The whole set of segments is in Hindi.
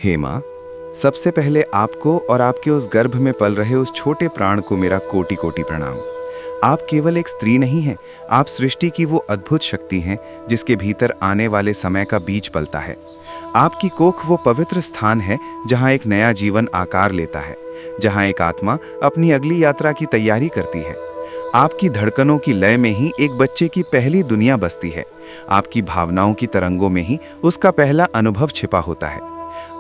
हे माँ, सबसे पहले आपको और आपके उस गर्भ में पल रहे उस छोटे प्राण को मेरा कोटि कोटि प्रणाम। आप केवल एक स्त्री नहीं हैं, आप सृष्टि की वो अद्भुत शक्ति हैं जिसके भीतर आने वाले समय का बीज पलता है। आपकी कोख वो पवित्र स्थान है जहाँ एक नया जीवन आकार लेता है, जहाँ एक आत्मा अपनी अगली यात्रा की तैयारी करती है। आपकी धड़कनों की लय में ही एक बच्चे की पहली दुनिया बसती है। आपकी भावनाओं की तरंगों में ही उसका पहला अनुभव छिपा होता है।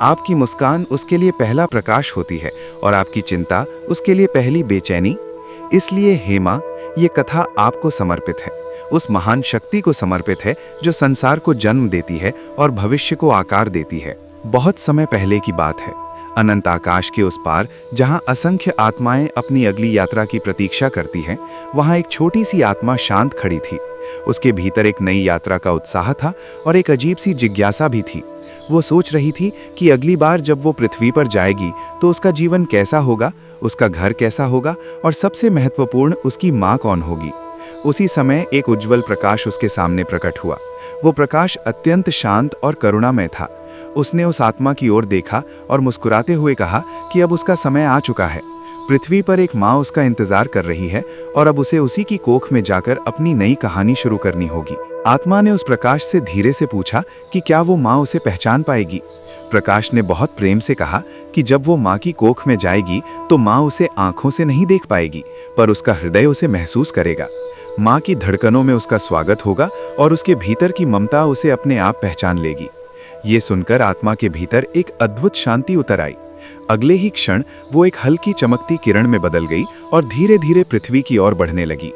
आपकी मुस्कान उसके लिए पहला प्रकाश होती है और आपकी चिंता उसके लिए पहली बेचैनी। इसलिए हे माँ, ये कथा आपको समर्पित है, उस महान शक्ति को समर्पित है जो संसार को जन्म देती है और भविष्य को आकार देती है। बहुत समय पहले की बात है, अनंत आकाश के उस पार जहाँ असंख्य आत्माएं अपनी अगली यात्रा की प्रतीक्षा करती हैं, वहाँ एक छोटी सी आत्मा शांत खड़ी थी। उसके भीतर एक नई यात्रा का उत्साह था और एक अजीब सी जिज्ञासा भी थी। वो सोच रही थी कि अगली बार जब वो पृथ्वी पर जाएगी तो उसका जीवन कैसा होगा, उसका घर कैसा होगा और सबसे महत्वपूर्ण, उसकी माँ कौन होगी। उसी समय एक उज्जवल प्रकाश उसके सामने प्रकट हुआ। वो प्रकाश अत्यंत शांत और करुणामय था। उसने उस आत्मा की ओर देखा और मुस्कुराते हुए कहा कि अब उसका समय आ चुका है। पृथ्वी पर एक माँ उसका इंतजार कर रही है और अब उसे उसी की कोख में जाकर अपनी नई कहानी शुरू करनी होगी। आत्मा ने उस प्रकाश से धीरे से पूछा कि क्या वो माँ उसे पहचान पाएगी। प्रकाश ने बहुत प्रेम से कहा कि जब वो माँ की कोख में जाएगी तो माँ उसे आंखों से नहीं देख पाएगी, पर उसका हृदय उसे महसूस करेगा। माँ की धड़कनों में उसका स्वागत होगा और उसके भीतर की ममता उसे अपने आप पहचान लेगी। ये सुनकर आत्मा के भीतर एक अद्भुत शांति उतर आई। अगले ही क्षण वो एक हल्की चमकती किरण में बदल गई और धीरे धीरे पृथ्वी की ओर बढ़ने लगी।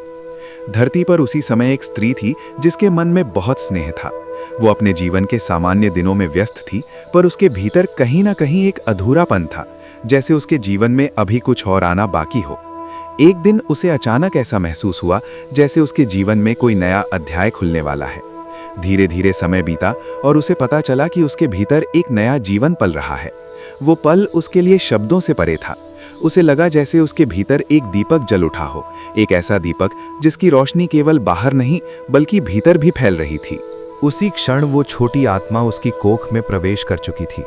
धरती पर उसी समय एक स्त्री थी जिसके मन में बहुत स्नेह था। वो अपने जीवन के सामान्य दिनों में व्यस्त थी, पर उसके भीतर कहीं ना कहीं एक अधूरापन था, जैसे उसके जीवन में अभी कुछ और आना बाकी हो। एक दिन उसे अचानक ऐसा महसूस हुआ जैसे उसके जीवन में कोई नया अध्याय खुलने वाला है। धीरे धीरे समय बीता और उसे पता चला कि उसके भीतर एक नया जीवन पल रहा है। वो पल उसके लिए शब्दों से परे था। उसे लगा जैसे उसके भीतर एक दीपक जल उठा हो, एक ऐसा दीपक जिसकी रोशनी केवल बाहर नहीं बल्कि भीतर भी फैल रही थी। उसी क्षण वो छोटी आत्मा उसकी कोख में प्रवेश कर चुकी थी।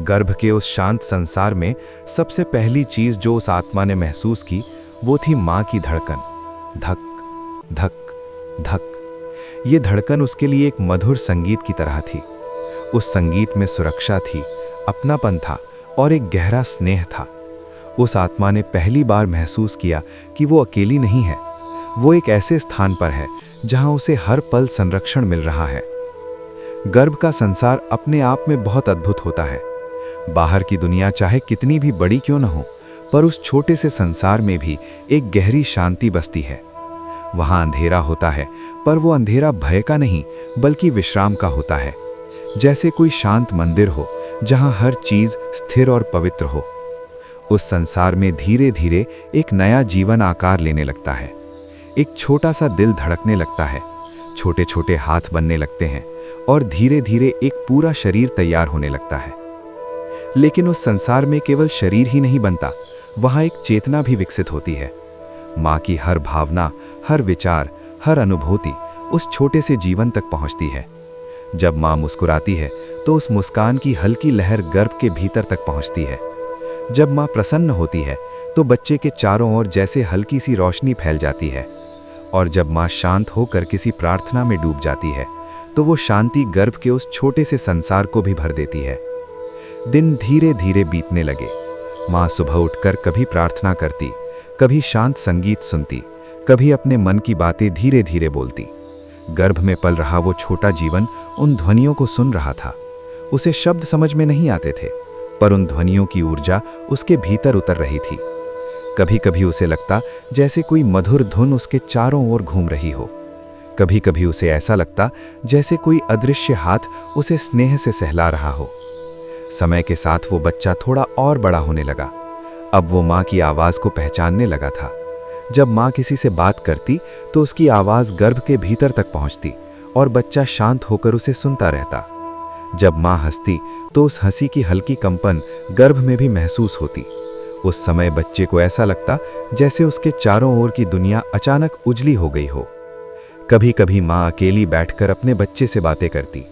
गर्भ के उस शांत संसार में सबसे पहली चीज जो उस आत्मा ने महसूस की वो थी माँ की धड़कन। धक धक धक। ये धड़कन उसके लिए एक मधुर संगीत की तरह थी। उस संगीत में सुरक्षा थी, अपनापन था और एक गहरा स्नेह था। उस आत्मा ने पहली बार महसूस किया कि वो अकेली नहीं है। वो एक ऐसे स्थान पर है जहां उसे हर पल संरक्षण मिल रहा है। गर्भ का संसार अपने आप में बहुत अद्भुत होता है। बाहर की दुनिया चाहे कितनी भी बड़ी क्यों न हो, पर उस छोटे से संसार में भी एक गहरी शांति बसती है। वहां अंधेरा होता है, पर वो अंधेरा भय का नहीं बल्कि विश्राम का होता है। जैसे कोई शांत मंदिर हो जहां हर चीज स्थिर और पवित्र हो। उस संसार में धीरे धीरे एक नया जीवन आकार लेने लगता है। एक छोटा सा दिल धड़कने लगता है, छोटे छोटे हाथ बनने लगते हैं और धीरे धीरे एक पूरा शरीर तैयार होने लगता है। लेकिन उस संसार में केवल शरीर ही नहीं बनता, वहां एक चेतना भी विकसित होती है। माँ की हर भावना, हर विचार, हर अनुभूति उस छोटे से जीवन तक पहुंचती है। जब माँ मुस्कुराती है तो उस मुस्कान की हल्की लहर गर्भ के भीतर तक पहुंचती है। जब माँ प्रसन्न होती है तो बच्चे के चारों ओर जैसे हल्की सी रोशनी फैल जाती है। और जब माँ शांत होकर किसी प्रार्थना में डूब जाती है तो वो शांति गर्भ के उस छोटे से संसार को भी भर देती है। दिन धीरे धीरे बीतने लगे। माँ सुबह उठकर कभी प्रार्थना करती, कभी शांत संगीत सुनती, कभी अपने मन की बातें धीरे धीरे बोलती। गर्भ में पल रहा वो छोटा जीवन उन ध्वनियों को सुन रहा था। उसे शब्द समझ में नहीं आते थे, पर उन ध्वनियों की ऊर्जा उसके भीतर उतर रही थी। कभी कभी उसे लगता जैसे कोई मधुर धुन उसके चारों ओर घूम रही हो। कभी कभी उसे ऐसा लगता जैसे कोई अदृश्य हाथ उसे स्नेह से सहला रहा हो। समय के साथ वो बच्चा थोड़ा और बड़ा होने लगा। अब वो माँ की आवाज़ को पहचानने लगा था। जब माँ किसी से बात करती तो उसकी आवाज़ गर्भ के भीतर तक पहुँचती और बच्चा शांत होकर उसे सुनता रहता। जब माँ हंसती तो उस हंसी की हल्की कंपन गर्भ में भी महसूस होती। उस समय बच्चे को ऐसा लगता जैसे उसके चारों ओर की दुनिया अचानक उजली हो गई हो। कभी कभी माँ अकेली बैठकर अपने बच्चे से बातें करती।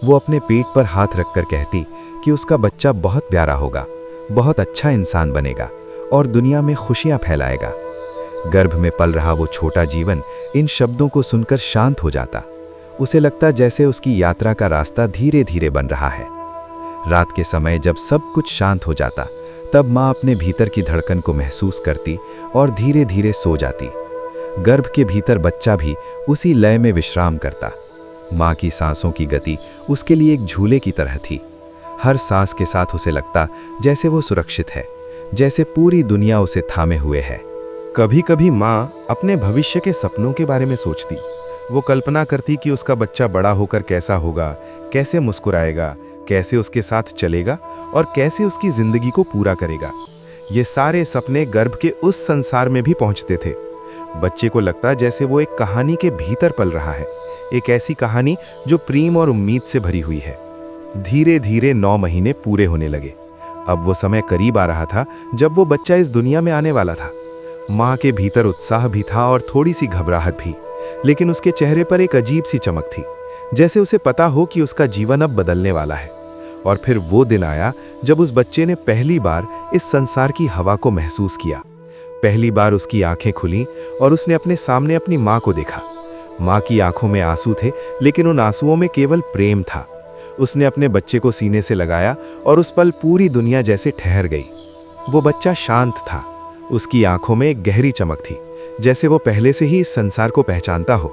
वो अपने पेट पर हाथ रखकर कहती कि उसका बच्चा बहुत प्यारा होगा, बहुत अच्छा इंसान बनेगा और दुनिया में खुशियां फैलाएगा। गर्भ में पल रहा वो छोटा जीवन इन शब्दों को सुनकर शांत हो जाता। उसे लगता जैसे उसकी यात्रा का रास्ता धीरे धीरे बन रहा है। रात के समय जब सब कुछ शांत हो जाता, तब माँ अपने भीतर की धड़कन को महसूस करती और धीरे धीरे सो जाती। गर्भ के भीतर बच्चा भी उसी लय में विश्राम करता। माँ की सांसों की गति उसके लिए एक झूले की तरह थी। हर सांस के साथ उसे लगता जैसे वो सुरक्षित है, जैसे पूरी दुनिया उसे थामे हुए है। कभी कभी माँ अपने भविष्य के सपनों के बारे में सोचती। वो कल्पना करती कि उसका बच्चा बड़ा होकर कैसा होगा, कैसे मुस्कुराएगा, कैसे उसके साथ चलेगा और कैसे उसकी जिंदगी को पूरा करेगा। ये सारे सपने गर्भ के उस संसार में भी पहुंचते थे। बच्चे को लगता जैसे वो एक कहानी के भीतर पल रहा है, एक ऐसी कहानी जो प्रेम और उम्मीद से भरी हुई है। धीरे धीरे 9 महीने पूरे होने लगे। अब वो समय करीब आ रहा था जब वो बच्चा इस दुनिया में आने वाला था। माँ के भीतर उत्साह भी था और थोड़ी सी घबराहट भी, लेकिन उसके चेहरे पर एक अजीब सी चमक थी, जैसे उसे पता हो कि उसका जीवन अब बदलने वाला है। और फिर वो दिन आया जब उस बच्चे ने पहली बार इस संसार की हवा को महसूस किया। पहली बार उसकी आंखें खुलीं और उसने अपने सामने अपनी माँ को देखा। माँ की आंखों में आंसू थे, लेकिन उन आंसुओं में केवल प्रेम था। उसने अपने बच्चे को सीने से लगाया और उस पल पूरी दुनिया जैसे ठहर गई। वो बच्चा शांत था, उसकी आंखों में एक गहरी चमक थी, जैसे वो पहले से ही इस संसार को पहचानता हो,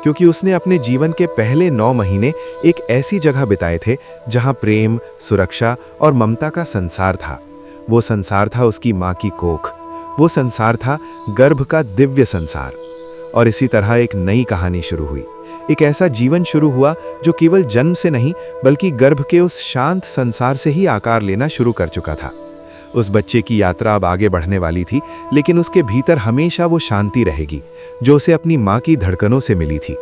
क्योंकि उसने अपने जीवन के पहले 9 महीने एक ऐसी जगह बिताए थे जहां प्रेम, सुरक्षा और ममता का संसार था। वो संसार था उसकी माँ की कोख, वो संसार था गर्भ का दिव्य संसार। और इसी तरह एक नई कहानी शुरू हुई। एक ऐसा जीवन शुरू हुआ जो केवल जन्म से नहीं, बल्कि गर्भ के उस शांत संसार से ही आकार लेना शुरू कर चुका था। उस बच्चे की यात्रा अब आगे बढ़ने वाली थी, लेकिन उसके भीतर हमेशा वो शांति रहेगी जो उसे अपनी माँ की धड़कनों से मिली थी।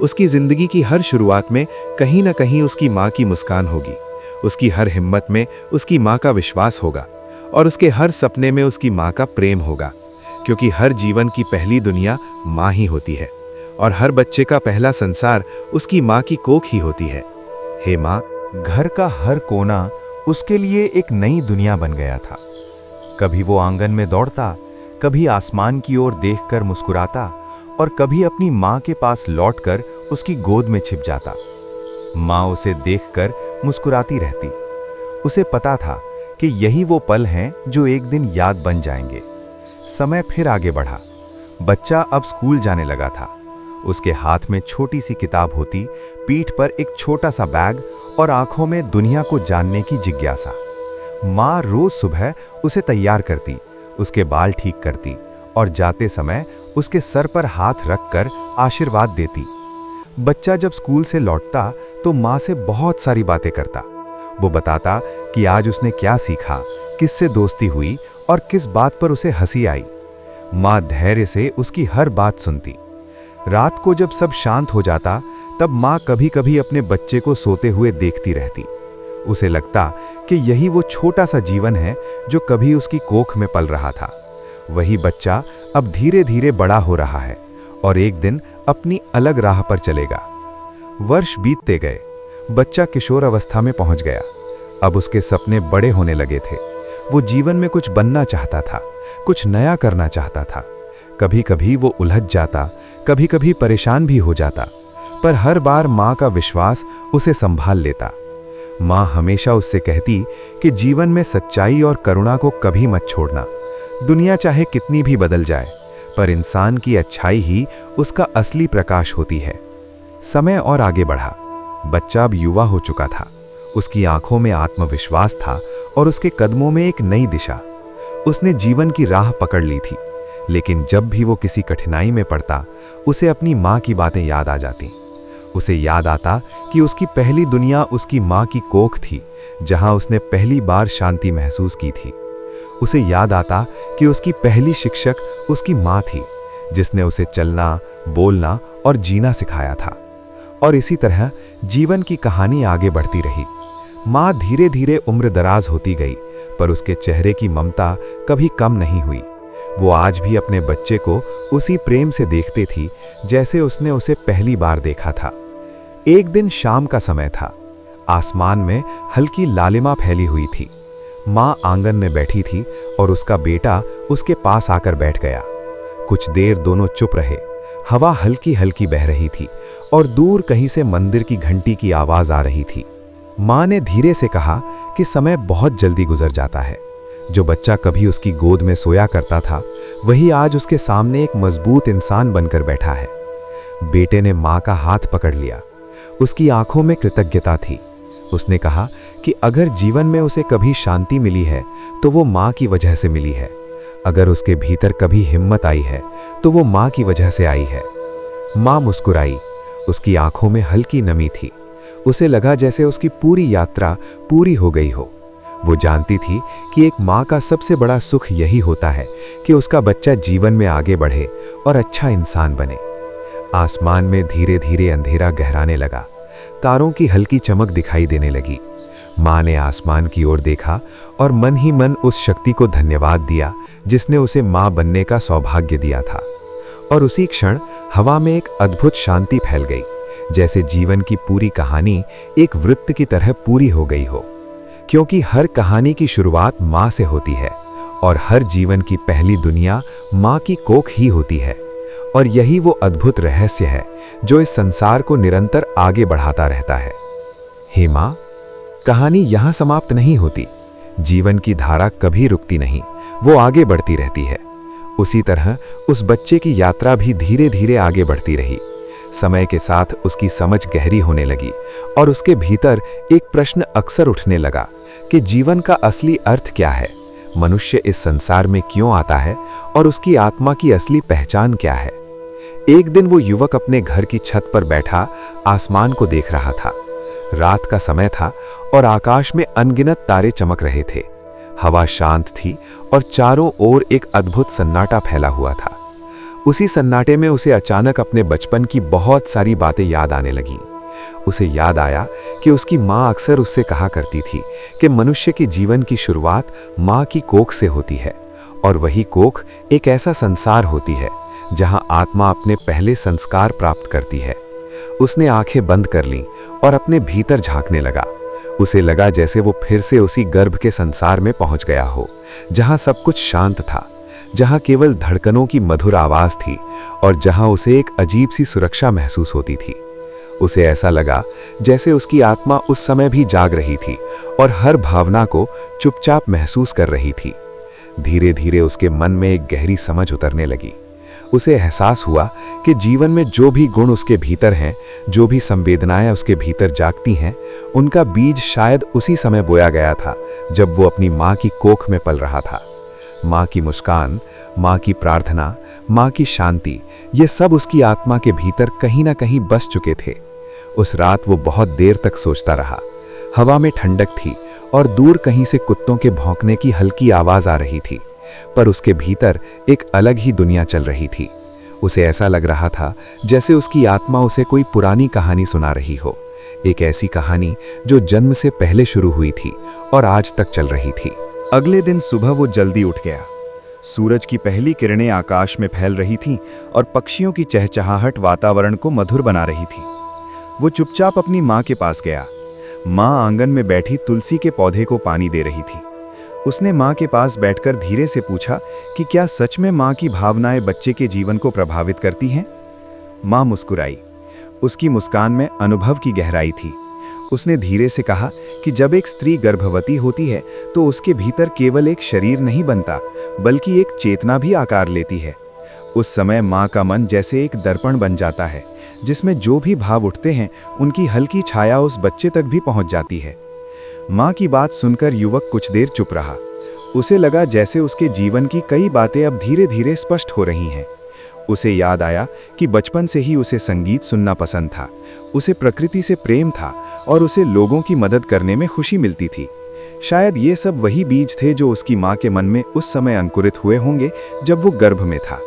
उसकी जिंदगी की हर शुरुआत में कहीं न कहीं उसकी माँ की मुस्कान होगी, उसकी हर हिम्मत में उसकी माँ का विश्वास होगा और उसके हर सपने में उसकी माँ का प्रेम होगा, क्योंकि हर जीवन की पहली दुनिया माँ ही होती है और हर बच्चे का पहला संसार उसकी माँ की कोख ही होती है। हे माँ, घर का हर कोना उसके लिए एक नई दुनिया बन गया था। कभी वो आंगन में दौड़ता, कभी आसमान की ओर देखकर मुस्कुराता और कभी अपनी माँ के पास लौटकर उसकी गोद में छिप जाता। माँ उसे देखकर मुस्कुराती रहती। उसे पता था कि यही वो पल हैं जो एक दिन याद बन जाएंगे। समय फिर आगे बढ़ा। बच्चा अब स्कूल जाने लगा था। उसके हाथ में छोटी सी किताब होती, पीठ पर एक छोटा सा बैग और आंखों में दुनिया को जानने की जिज्ञासा। माँ रोज सुबह उसे तैयार करती, उसके बाल ठीक करती और जाते समय उसके सर पर हाथ रखकर आशीर्वाद देती। बच्चा जब स्कूल से लौटता तो माँ से बहुत सारी बातें करता। वो बताता कि आज उसने क्या सीखा, किससे दोस्ती हुई और किस बात पर उसे हंसी आई। माँ धैर्य से उसकी हर बात सुनती। रात को जब सब शांत हो जाता, तब माँ कभी कभी अपने बच्चे को सोते हुए देखती रहती। उसे लगता कि यही वो छोटा सा जीवन है जो कभी उसकी कोख में पल रहा था। वही बच्चा अब धीरे धीरे बड़ा हो रहा है और एक दिन अपनी अलग राह पर चलेगा। वर्ष बीतते गए। बच्चा किशोर अवस्था में पहुंच गया। अब उसके सपने बड़े होने लगे थे। वो जीवन में कुछ बनना चाहता था, कुछ नया करना चाहता था। कभी कभी वो उलझ जाता, कभी कभी परेशान भी हो जाता, पर हर बार माँ का विश्वास उसे संभाल लेता। माँ हमेशा उससे कहती कि जीवन में सच्चाई और करुणा को कभी मत छोड़ना। दुनिया चाहे कितनी भी बदल जाए, पर इंसान की अच्छाई ही उसका असली प्रकाश होती है। समय और आगे बढ़ा। बच्चा अब युवा हो चुका था। उसकी आंखों में आत्मविश्वास था और उसके कदमों में एक नई दिशा। उसने जीवन की राह पकड़ ली थी, लेकिन जब भी वो किसी कठिनाई में पड़ता, उसे अपनी माँ की बातें याद आ जाती। उसे याद आता कि उसकी पहली दुनिया उसकी माँ की कोख थी, जहाँ उसने पहली बार शांति महसूस की थी। उसे याद आता कि उसकी पहली शिक्षक उसकी माँ थी, जिसने उसे चलना, बोलना और जीना सिखाया था। और इसी तरह जीवन की कहानी आगे बढ़ती रही। माँ धीरे धीरे उम्र दराज होती गई, पर उसके चेहरे की ममता कभी कम नहीं हुई। वो आज भी अपने बच्चे को उसी प्रेम से देखती थी जैसे उसने उसे पहली बार देखा था। एक दिन शाम का समय था। आसमान में हल्की लालिमा फैली हुई थी। माँ आंगन में बैठी थी और उसका बेटा उसके पास आकर बैठ गया। कुछ देर दोनों चुप रहे। हवा हल्की हल्की बह रही थी और दूर कहीं से मंदिर की घंटी की आवाज आ रही थी। माँ ने धीरे से कहा कि समय बहुत जल्दी गुजर जाता है। जो बच्चा कभी उसकी गोद में सोया करता था, वही आज उसके सामने एक मजबूत इंसान बनकर बैठा है। बेटे ने माँ का हाथ पकड़ लिया। उसकी आंखों में कृतज्ञता थी। उसने कहा कि अगर जीवन में उसे कभी शांति मिली है तो वो माँ की वजह से मिली है। अगर उसके भीतर कभी हिम्मत आई है तो वो माँ की वजह से आई है। माँ मुस्कुराई। उसकी आंखों में हल्की नमी थी। उसे लगा जैसे उसकी पूरी यात्रा पूरी हो गई हो। वो जानती थी कि एक माँ का सबसे बड़ा सुख यही होता है कि उसका बच्चा जीवन में आगे बढ़े और अच्छा इंसान बने। आसमान में धीरे धीरे अंधेरा गहराने लगा। तारों की हल्की चमक दिखाई देने लगी। माँ ने आसमान की ओर देखा और मन ही मन उस शक्ति को धन्यवाद दिया जिसने उसे माँ बनने का सौभाग्य दिया था। और उसी क्षण हवा में एक अद्भुत शांति फैल गई, जैसे जीवन की पूरी कहानी एक वृत्त की तरह पूरी हो गई हो। क्योंकि हर कहानी की शुरुआत माँ से होती है और हर जीवन की पहली दुनिया माँ की कोख ही होती है। और यही वो अद्भुत रहस्य है जो इस संसार को निरंतर आगे बढ़ाता रहता है। हे माँ, कहानी यहाँ समाप्त नहीं होती। जीवन की धारा कभी रुकती नहीं, वो आगे बढ़ती रहती है। उसी तरह उस बच्चे की यात्रा भी धीरे धीरे आगे बढ़ती रही। समय के साथ उसकी समझ गहरी होने लगी और उसके भीतर एक प्रश्न अक्सर उठने लगा कि जीवन का असली अर्थ क्या है, मनुष्य इस संसार में क्यों आता है और उसकी आत्मा की असली पहचान क्या है। एक दिन वो युवक अपने घर की छत पर बैठा आसमान को देख रहा था। रात का समय था और आकाश में अनगिनत तारे चमक रहे थे। हवा शांत थी और चारों ओर एक अद्भुत सन्नाटा फैला हुआ था। उसी सन्नाटे में उसे अचानक अपने बचपन की बहुत सारी बातें याद आने लगीं। उसे याद आया कि उसकी माँ अक्सर उससे कहा करती थी कि मनुष्य के जीवन की शुरुआत माँ की कोख से होती है और वही कोख एक ऐसा संसार होती है जहाँ आत्मा अपने पहले संस्कार प्राप्त करती है। उसने आंखें बंद कर लीं और अपने भीतर झांकने लगा। उसे लगा जैसे वो फिर से उसी गर्भ के संसार में पहुंच गया हो, जहां सब कुछ शांत था, जहां केवल धड़कनों की मधुर आवाज थी और जहां उसे एक अजीब सी सुरक्षा महसूस होती थी। उसे ऐसा लगा जैसे उसकी आत्मा उस समय भी जाग रही थी और हर भावना को चुपचाप महसूस कर रही थी। धीरे धीरे उसके मन में एक गहरी समझ उतरने लगी। उसे एहसास हुआ कि जीवन में जो भी गुण उसके भीतर हैं, जो भी संवेदनाएं उसके भीतर जागती हैं, उनका बीज शायद उसी समय बोया गया था जब वो अपनी माँ की कोख में पल रहा था। माँ की मुस्कान, माँ की प्रार्थना, माँ की शांति, ये सब उसकी आत्मा के भीतर कहीं ना कहीं बस चुके थे। उस रात वो बहुत देर तक सोचता रहा। हवा में ठंडक थी और दूर कहीं से कुत्तों के भौंकने की हल्की आवाज आ रही थी, पर उसके भीतर एक अलग ही दुनिया चल रही थी। उसे ऐसा लग रहा था जैसे उसकी आत्मा उसे कोई पुरानी कहानी सुना रही हो, एक ऐसी कहानी जो जन्म से पहले शुरू हुई थी और आज तक चल रही थी। अगले दिन सुबह वो जल्दी उठ गया। सूरज की पहली किरणें आकाश में फैल रही थीं और पक्षियों की चहचहाहट वातावरण को मधुर बना रही थी। वो चुपचाप अपनी माँ के पास गया। माँ आंगन में बैठी तुलसी के पौधे को पानी दे रही थी। उसने माँ के पास बैठकर धीरे से पूछा कि क्या सच में माँ की भावनाएं बच्चे के जीवन को प्रभावित करती हैं? माँ मुस्कुराई। उसकी मुस्कान में अनुभव की गहराई थी। उसने धीरे से कहा कि जब एक स्त्री गर्भवती होती है तो उसके भीतर केवल एक शरीर नहीं बनता, बल्कि एक चेतना भी आकार लेती है। उस समय माँ का मन जैसे एक दर्पण बन जाता है, जिसमें जो भी भाव उठते हैं उनकी हल्की छाया उस बच्चे तक भी पहुँच जाती है। माँ की बात सुनकर युवक कुछ देर चुप रहा। उसे लगा जैसे उसके जीवन की कई बातें अब धीरे धीरे स्पष्ट हो रही हैं। उसे याद आया कि बचपन से ही उसे संगीत सुनना पसंद था, उसे प्रकृति से प्रेम था और उसे लोगों की मदद करने में खुशी मिलती थी। शायद ये सब वही बीज थे जो उसकी माँ के मन में उस समय अंकुरित हुए होंगे जब वो गर्भ में था।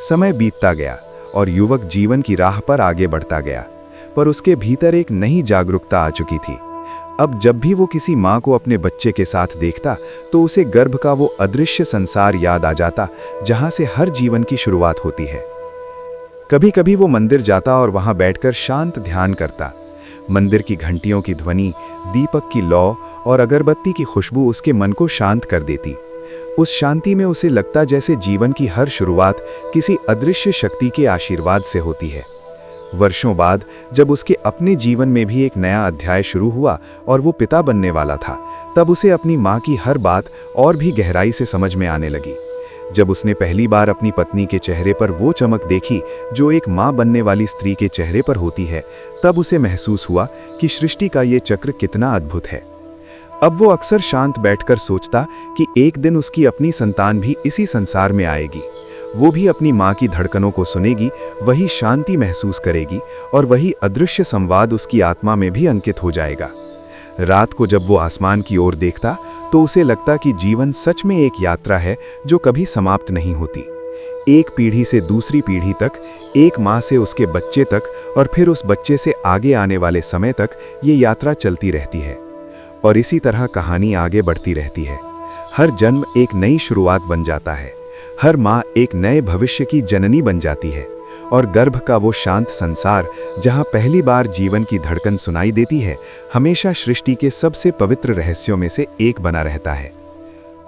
समय बीतता गया और युवक जीवन की राह पर आगे बढ़ता गया, पर उसके भीतर एक नई जागरूकता आ चुकी थी। अब जब भी वो किसी माँ को अपने बच्चे के साथ देखता तो उसे गर्भ का वो अदृश्य संसार याद आ जाता जहाँ से हर जीवन की शुरुआत होती है। कभी कभी वो मंदिर जाता और वहाँ बैठकर शांत ध्यान करता। मंदिर की घंटियों की ध्वनि, दीपक की लौ और अगरबत्ती की खुशबू उसके मन को शांत कर देती। उस शांति में उसे लगता जैसे जीवन की हर शुरुआत किसी अदृश्य शक्ति के आशीर्वाद से होती है। वर्षों बाद जब उसके अपने जीवन में भी एक नया अध्याय शुरू हुआ और वो पिता बनने वाला था, तब उसे अपनी माँ की हर बात और भी गहराई से समझ में आने लगी। जब उसने पहली बार अपनी पत्नी के चेहरे पर वो चमक देखी जो एक माँ बनने वाली स्त्री के चेहरे पर होती है, तब उसे महसूस हुआ कि सृष्टि का ये चक्र कितना अद्भुत है। अब वो अक्सर शांत बैठकर सोचता कि एक दिन उसकी अपनी संतान भी इसी संसार में आएगी। वो भी अपनी माँ की धड़कनों को सुनेगी, वही शांति महसूस करेगी और वही अदृश्य संवाद उसकी आत्मा में भी अंकित हो जाएगा। रात को जब वो आसमान की ओर देखता तो उसे लगता कि जीवन सच में एक यात्रा है जो कभी समाप्त नहीं होती। एक पीढ़ी से दूसरी पीढ़ी तक, एक माँ से उसके बच्चे तक और फिर उस बच्चे से आगे आने वाले समय तक ये यात्रा चलती रहती है। और इसी तरह कहानी आगे बढ़ती रहती है। हर जन्म एक नई शुरुआत बन जाता है, हर माँ एक नए भविष्य की जननी बन जाती है और गर्भ का वो शांत संसार जहाँ पहली बार जीवन की धड़कन सुनाई देती है, हमेशा सृष्टि के सबसे पवित्र रहस्यों में से एक बना रहता है।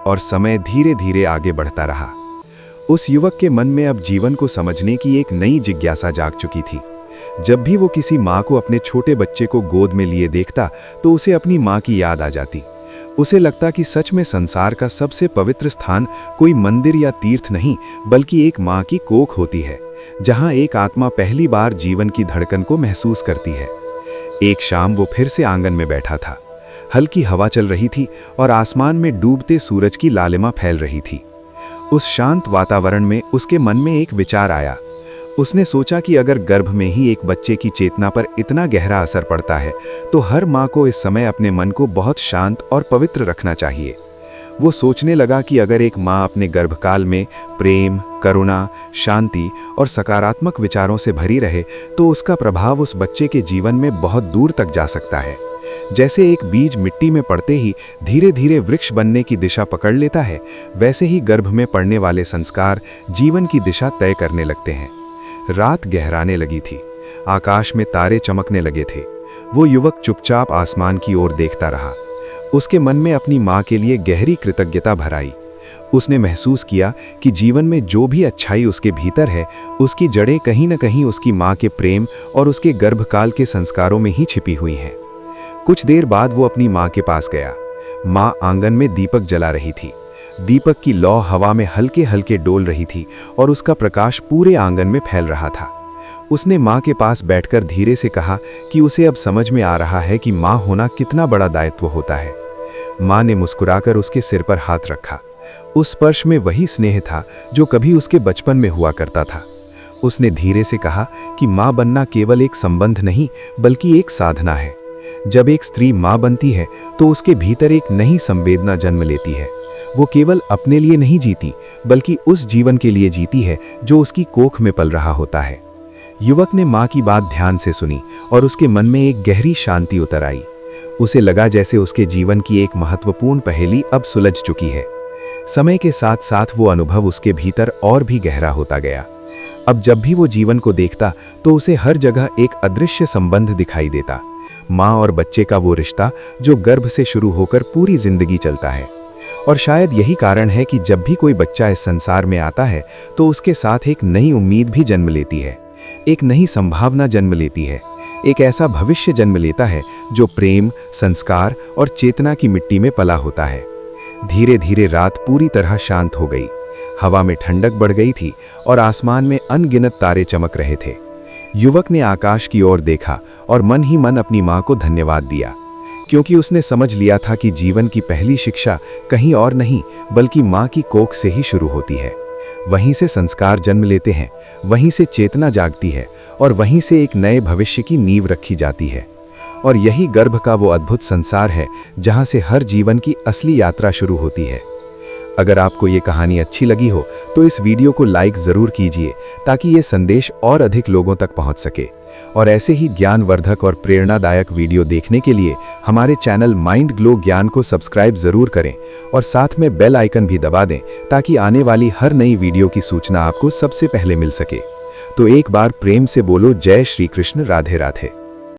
और समय धीरे धीरे आगे बढ़ता रहा। उस युवक के मन में अब जीवन को समझने की एक नई जिज्ञासा जाग चुकी थी। जब भी वो किसी माँ को अपने छोटे बच्चे को गोद में लिए देखता तो उसे अपनी माँ की याद आ जाती। उसे लगता कि सच में संसार का सबसे पवित्र स्थान कोई मंदिर या तीर्थ नहीं, बल्कि एक माँ की कोख होती है, जहाँ एक आत्मा पहली बार जीवन की धड़कन को महसूस करती है। एक शाम वो फिर से आंगन में बैठा था। हल्की हवा चल रही थी और आसमान में डूबते सूरज की लालिमा फैल रही थी। उस शांत वातावरण में उसके मन में एक विचार आया। उसने सोचा कि अगर गर्भ में ही एक बच्चे की चेतना पर इतना गहरा असर पड़ता है तो हर माँ को इस समय अपने मन को बहुत शांत और पवित्र रखना चाहिए। वो सोचने लगा कि अगर एक माँ अपने गर्भकाल में प्रेम, करुणा, शांति और सकारात्मक विचारों से भरी रहे तो उसका प्रभाव उस बच्चे के जीवन में बहुत दूर तक जा सकता है। जैसे एक बीज मिट्टी में पड़ते ही धीरे धीरे वृक्ष बनने की दिशा पकड़ लेता है, वैसे ही गर्भ में पड़ने वाले संस्कार जीवन की दिशा तय करने लगते हैं। रात गहराने लगी थी, आकाश में तारे चमकने लगे थे। वो युवक चुपचाप आसमान की ओर देखता रहा। उसके मन में अपनी माँ के लिए गहरी कृतज्ञता भर आई। उसने महसूस किया कि जीवन में जो भी अच्छाई उसके भीतर है, उसकी जड़ें कहीं न कहीं उसकी माँ के प्रेम और उसके गर्भकाल के संस्कारों में ही छिपी हुई हैं। कुछ देर बाद वो अपनी माँ के पास गया। माँ आंगन में दीपक जला रही थी। दीपक की लौ हवा में हल्के हल्के डोल रही थी और उसका प्रकाश पूरे आंगन में फैल रहा था। उसने माँ के पास बैठकर धीरे से कहा कि उसे अब समझ में आ रहा है कि माँ होना कितना बड़ा दायित्व होता है। माँ ने मुस्कुराकर उसके सिर पर हाथ रखा। उस स्पर्श में वही स्नेह था जो कभी उसके बचपन में हुआ करता था। उसने धीरे से कहा कि माँ बनना केवल एक संबंध नहीं, बल्कि एक साधना है। जब एक स्त्री माँ बनती है तो उसके भीतर एक नई संवेदना जन्म लेती है। वो केवल अपने लिए नहीं जीती, बल्कि उस जीवन के लिए जीती है जो उसकी कोख में पल रहा होता है। युवक ने माँ की बात ध्यान से सुनी और उसके मन में एक गहरी शांति उतर आई। उसे लगा जैसे उसके जीवन की एक महत्वपूर्ण पहेली अब सुलझ चुकी है। समय के साथ साथ वो अनुभव उसके भीतर और भी गहरा होता गया। अब जब भी वो जीवन को देखता तो उसे हर जगह एक अदृश्य संबंध दिखाई देता, माँ और बच्चे का वो रिश्ता जो गर्भ से शुरू होकर पूरी जिंदगी चलता है। और शायद यही कारण है कि जब भी कोई बच्चा इस संसार में आता है तो उसके साथ एक नई उम्मीद भी जन्म लेती है, एक नई संभावना जन्म लेती है, एक ऐसा भविष्य जन्म लेता है जो प्रेम, संस्कार और चेतना की मिट्टी में पला होता है। धीरे धीरे रात पूरी तरह शांत हो गई। हवा में ठंडक बढ़ गई थी और आसमान में अनगिनत तारे चमक रहे थे। युवक ने आकाश की ओर देखा और मन ही मन अपनी माँ को धन्यवाद दिया, क्योंकि उसने समझ लिया था कि जीवन की पहली शिक्षा कहीं और नहीं, बल्कि माँ की कोख से ही शुरू होती है। वहीं से संस्कार जन्म लेते हैं, वहीं से चेतना जागती है और वहीं से एक नए भविष्य की नींव रखी जाती है। और यही गर्भ का वो अद्भुत संसार है जहाँ से हर जीवन की असली यात्रा शुरू होती है। अगर आपको ये कहानी अच्छी लगी हो तो इस वीडियो को लाइक ज़रूर कीजिए ताकि ये संदेश और अधिक लोगों तक पहुँच सके। और ऐसे ही ज्ञानवर्धक और प्रेरणादायक वीडियो देखने के लिए हमारे चैनल माइंड ग्लो ज्ञान को सब्सक्राइब ज़रूर करें और साथ में बेल आइकन भी दबा दें ताकि आने वाली हर नई वीडियो की सूचना आपको सबसे पहले मिल सके। तो एक बार प्रेम से बोलो जय श्री कृष्ण, राधे राधे।